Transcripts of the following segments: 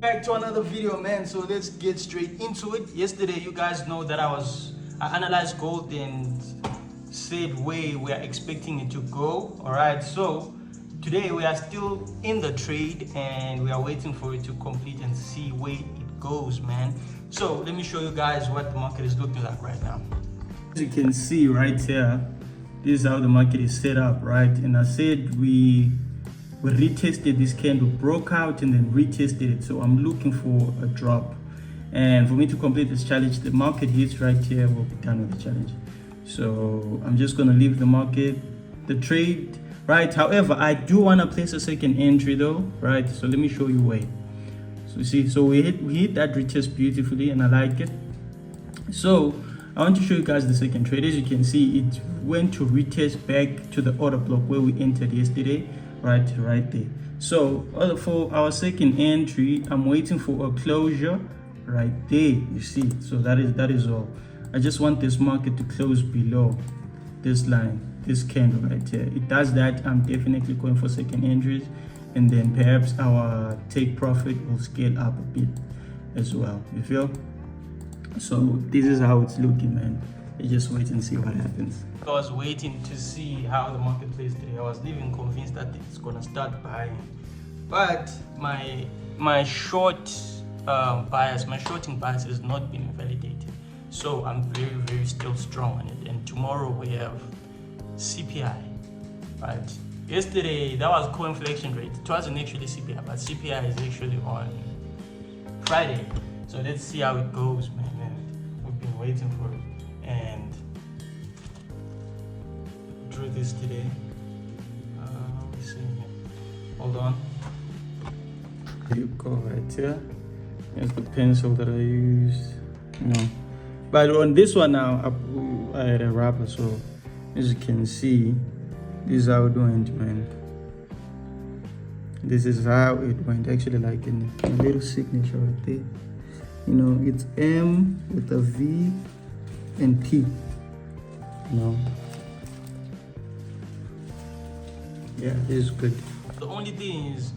Back to another video, man. So let's get straight into it. Yesterday, you guys know that I analyzed gold and said where we are expecting it to go. All right, so today we are still in the trade and we are waiting for it to complete and see where it goes, man. So let me show you guys what the market is looking like right now. As you can see right here, this is how the market is set up, right? And I said we retested this candle, broke out and then retested it. So I'm looking for a drop, and for me to complete this challenge, the market hits right here, we'll be done with the challenge. So I'm just gonna leave the market, the trade, right? However, I do want to place a second entry though, right? So let me show you where. So you see, so we hit that retest beautifully and I like it. So I want to show you guys the second trade. As you can see, it went to retest back to the order block where we entered yesterday, right there. So for our second entry, I'm waiting for a closure right there, you see. So that is all. I just want this market to close below this line, this candle right here. It does that, I'm definitely going for second entries, and then perhaps our take profit will scale up a bit as well, you feel? So this is how it's looking, man. You just wait and see what happens. I was waiting to see how the market plays today. I was even convinced that it's gonna start buying, but my short bias, my shorting bias has not been validated. So I'm very still strong on it. And tomorrow we have CPI, right? Yesterday that was core inflation rate. It wasn't actually CPI, but CPI is actually on Friday. So let's see how it goes, man. We've been waiting for it and drew this today. Let's see. Hold on. There you go, right here. Here's the pencil that I used. No. But on this one now, I had a wrapper, so as you can see, this is how it went, man. This is how it went. Actually, like in a little signature right there. You know, it's M with a V and T. You know. Yeah, this is good. The only thing is,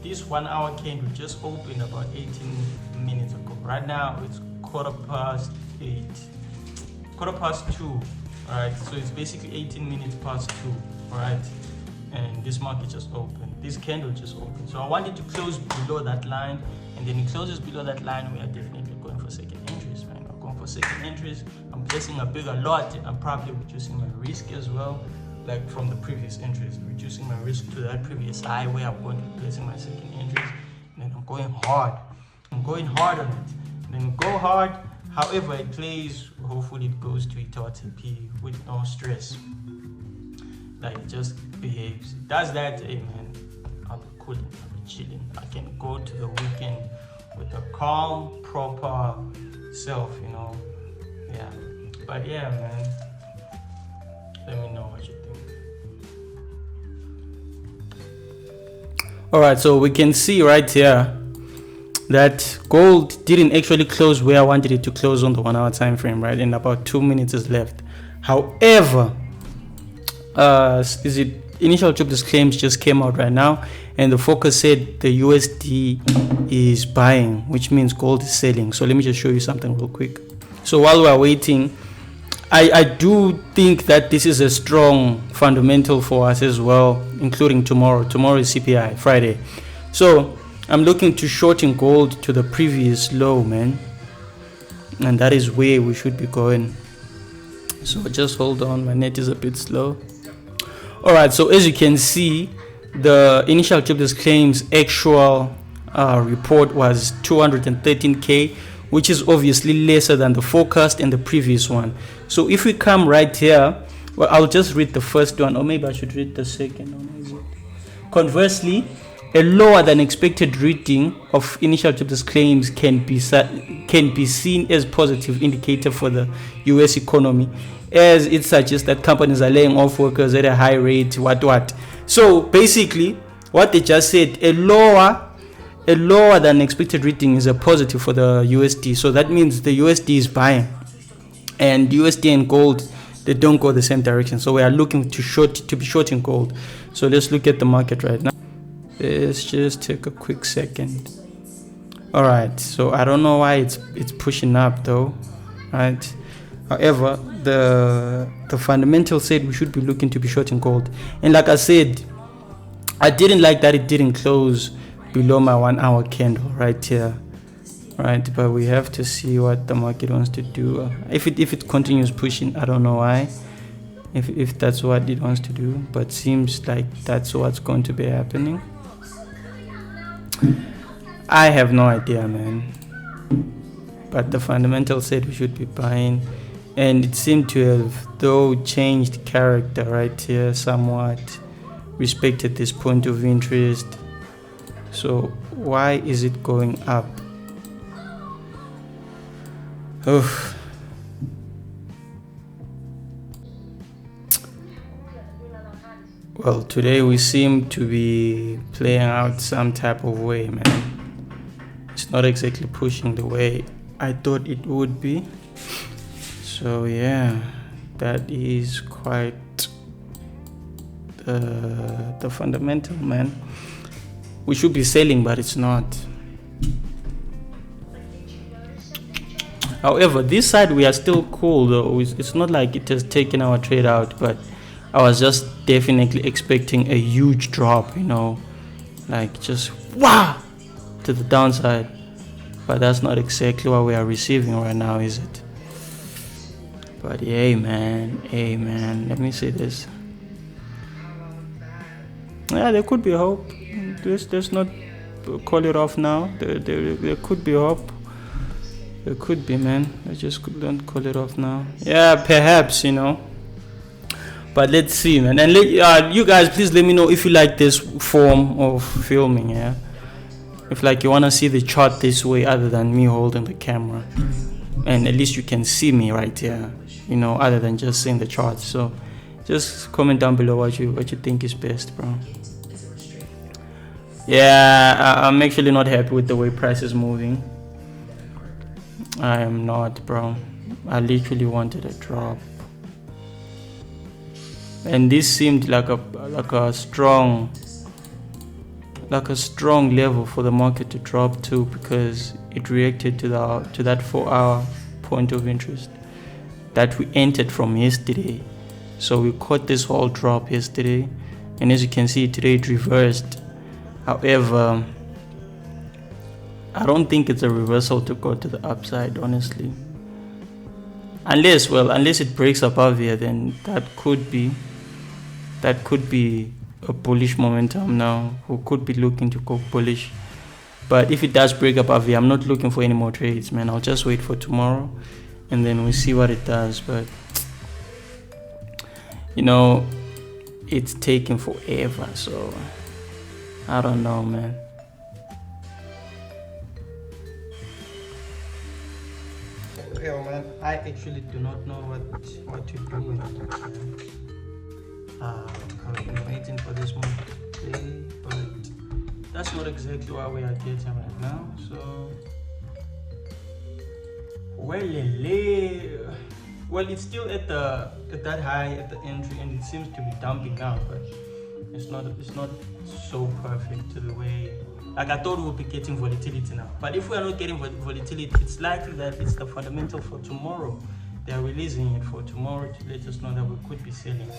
this 1 hour candle just opened about 18 minutes ago. Right now it's 8:15, 2. All right, so it's basically 18 minutes past 2. All right, and this market just opened. This candle just opened. So I wanted to close below that line, and then it closes below that line. We are definitely going for second entries, man. I'm going for second entries. I'm placing a bigger lot. I'm probably reducing my risk as well, like from the previous entries, reducing my risk to that previous high where I'm going to be placing my second entries. And then I'm going hard. I'm going hard on it. And then go hard. However it plays, hopefully it goes to Itaú TP with no stress. Like it just behaves. It does that, hey man, I'll be cool, I'll be chilling. I can go to the weekend with a calm, proper self, you know. Yeah. But yeah, man. Let me know what you think. Alright, so we can see right here that gold didn't actually close where I wanted it to close on the 1 hour time frame, right? And about 2 minutes is left. However, initial jobless claims just came out right now, and the focus said the USD is buying, which means gold is selling. So let me just show you something real quick. So while we are waiting, I do think that this is a strong fundamental for us as well, including tomorrow. Tomorrow is CPI, Friday. So I'm looking to shorting gold to the previous low, man. And that is where we should be going. So just hold on, my net is a bit slow. Alright, so as you can see, the initial jobless claims actual report was 213K, which is obviously lesser than the forecast and the previous one. So if we come right here, well, I'll just read the first one, or maybe I should read the second one. Is it? Conversely, a lower than expected reading of initial jobless claims can be seen as positive indicator for the US economy, as it suggests that companies are laying off workers at a high rate, what. So basically, what they just said, a lower than expected reading is a positive for the USD. So that means the USD is buying, and USD and gold, they don't go the same direction. So we are looking to be shorting gold. So let's look at the market right now. Let's just take a quick second. All right, so I don't know why it's pushing up though, right? However, the fundamental said we should be looking to be short in gold, and like I said, I didn't like that it didn't close below my 1 hour candle right here, right? But we have to see what the market wants to do. If it continues pushing, I don't know why, if that's what it wants to do, but seems like that's what's going to be happening. I have no idea, man, but the fundamental said we should be buying, and it seemed to have though changed character right here somewhat, respected this point of interest. So why is it going up? Oh, well, today we seem to be playing out some type of way, man. It's not exactly pushing the way I thought it would be. So yeah, that is quite the fundamental, man. We should be selling, but it's not. However, this side we are still cool though. It's not like it has taken our trade out, but I was just definitely expecting a huge drop, you know, like just wow to the downside. But that's not exactly what we are receiving right now, is it? But hey man, let me see this. Yeah, there could be hope. Let's not call it off now. There could be hope. There could be, man. I just don't call it off now. Yeah, perhaps, you know. But let's see, man. And you guys, please let me know if you like this form of filming, yeah. If like you wanna see the chart this way, other than me holding the camera, and at least you can see me right here, you know, other than just seeing the chart. So, just comment down below what you think is best, bro. Yeah, I'm actually not happy with the way price is moving. I am not, bro. I literally wanted a drop, and this seemed like a strong level for the market to drop to, because it reacted to that 4 hour point of interest that we entered from yesterday. So we caught this whole drop yesterday, and as you can see today it reversed. However, I don't think it's a reversal to go to the upside, honestly. Unless it breaks above here, then that could be a bullish momentum now. Who could be looking to go bullish. But if it does break above here, I'm not looking for any more trades, man. I'll just wait for tomorrow, and then we'll see what it does. But you know, it's taking forever, so I don't know, man. Yeah, man, I actually do not know what to do with it. I've been waiting for this moment to play, but that's not exactly what we are getting right now. So, well, it's still at that high at the entry, and it seems to be dumping out, but it's not so perfect to the way. Like I thought we would be getting volatility now. But if we are not getting volatility, it's likely that it's the fundamental for tomorrow. They are releasing it for tomorrow to let us know that we could be selling.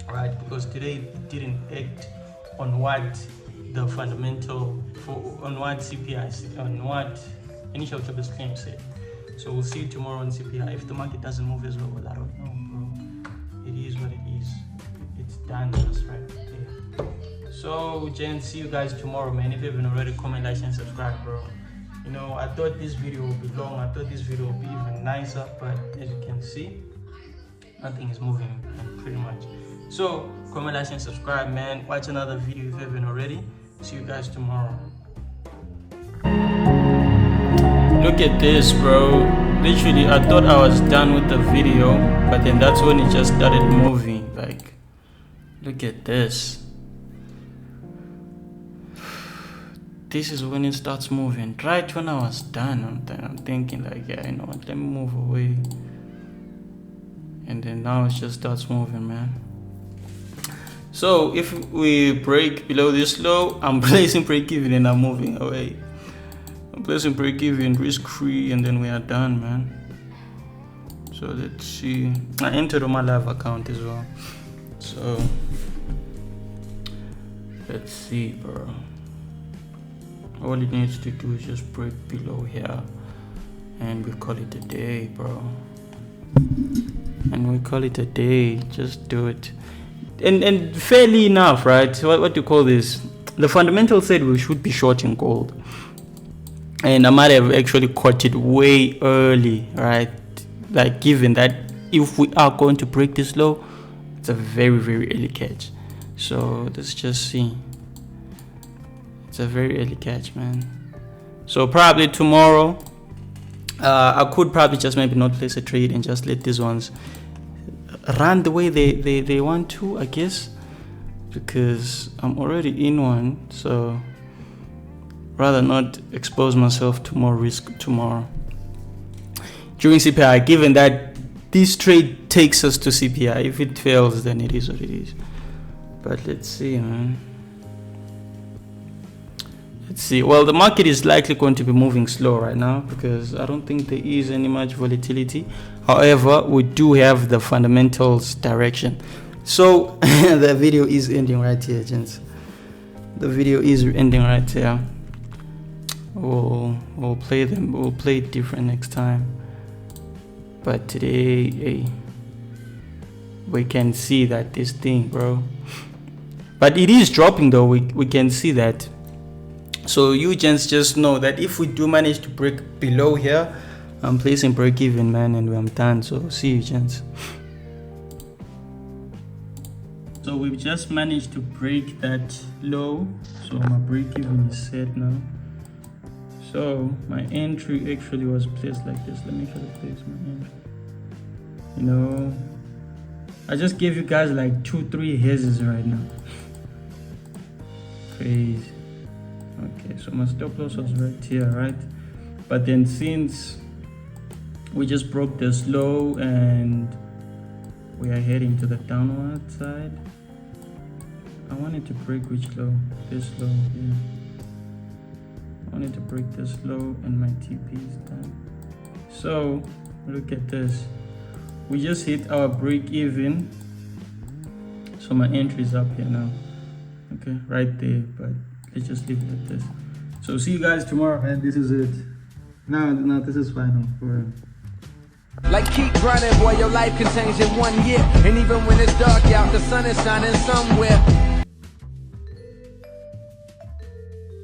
Alright, because today it didn't act on what the fundamental on what CPI, on what initial jobless claim said. So we'll see tomorrow on CPI. If the market doesn't move as well, I don't know, bro. It is what it is. It's done just right there. So, Jen, see you guys tomorrow, man. If you haven't already, comment, like, and subscribe, bro. You know, I thought this video would be long. I thought this video would be even nicer, but as you can see, nothing is moving, pretty much. So, comment, like, and subscribe, man. Watch another video if you haven't already. See you guys tomorrow. Look at this, bro. Literally, I thought I was done with the video, but then that's when it just started moving. Like, look at this. This is when it starts moving. Right when I was done, I'm thinking like, yeah, you know what, let me move away. And then now it just starts moving, man. So if we break below this low, I'm placing break even and I'm moving away. I'm placing break even, risk free, and then we are done, man. So let's see. I entered on my live account as well. So let's see, bro. All it needs to do is just break below here, and we call it a day, bro. And we call it a day. Just do it. And fairly enough, right? What do you call this? The fundamental said we should be short in gold, and I might have actually caught it way early, right? Like, given that if we are going to break this low, it's a very, very early catch. So let's just see. It's a very early catch, man. So probably tomorrow, I could probably just maybe not place a trade and just let these ones run the way they want to, I guess, because I'm already in one. So rather not expose myself to more risk tomorrow during CPI, given that this trade takes us to CPI. If it fails, then it is what it is. But let's see, man. Let's see. Well, the market is likely going to be moving slow right now because I don't think there is any much volatility. However, we do have the fundamentals direction. So the video is ending right here, gents. The video is ending right here. We'll play them. We'll play it different next time. But today, we can see that this thing, bro. But it is dropping though. We can see that. So you gents just know that if we do manage to break below here, I'm placing break even, man, and I'm done. So see you, gents. So we've just managed to break that low. So my break even is set now. So my entry actually was placed like this. Let me actually place my entry. You know, I just gave you guys like 2-3 hairs right now. Crazy. Okay, so my stop loss was right here, right? But then since we just broke this low and we are heading to the downward side, I wanted to break which low? This low here. I wanted to break this low and my TP is done. So look at this. We just hit our break even. So my entry is up here now. Okay, right there, but let's just leave it at this. So see you guys tomorrow, man. This is it. No, this is final for real. Like keep grinding, boy, your life can change in 1 year. And even when it's dark out, the sun is shining somewhere.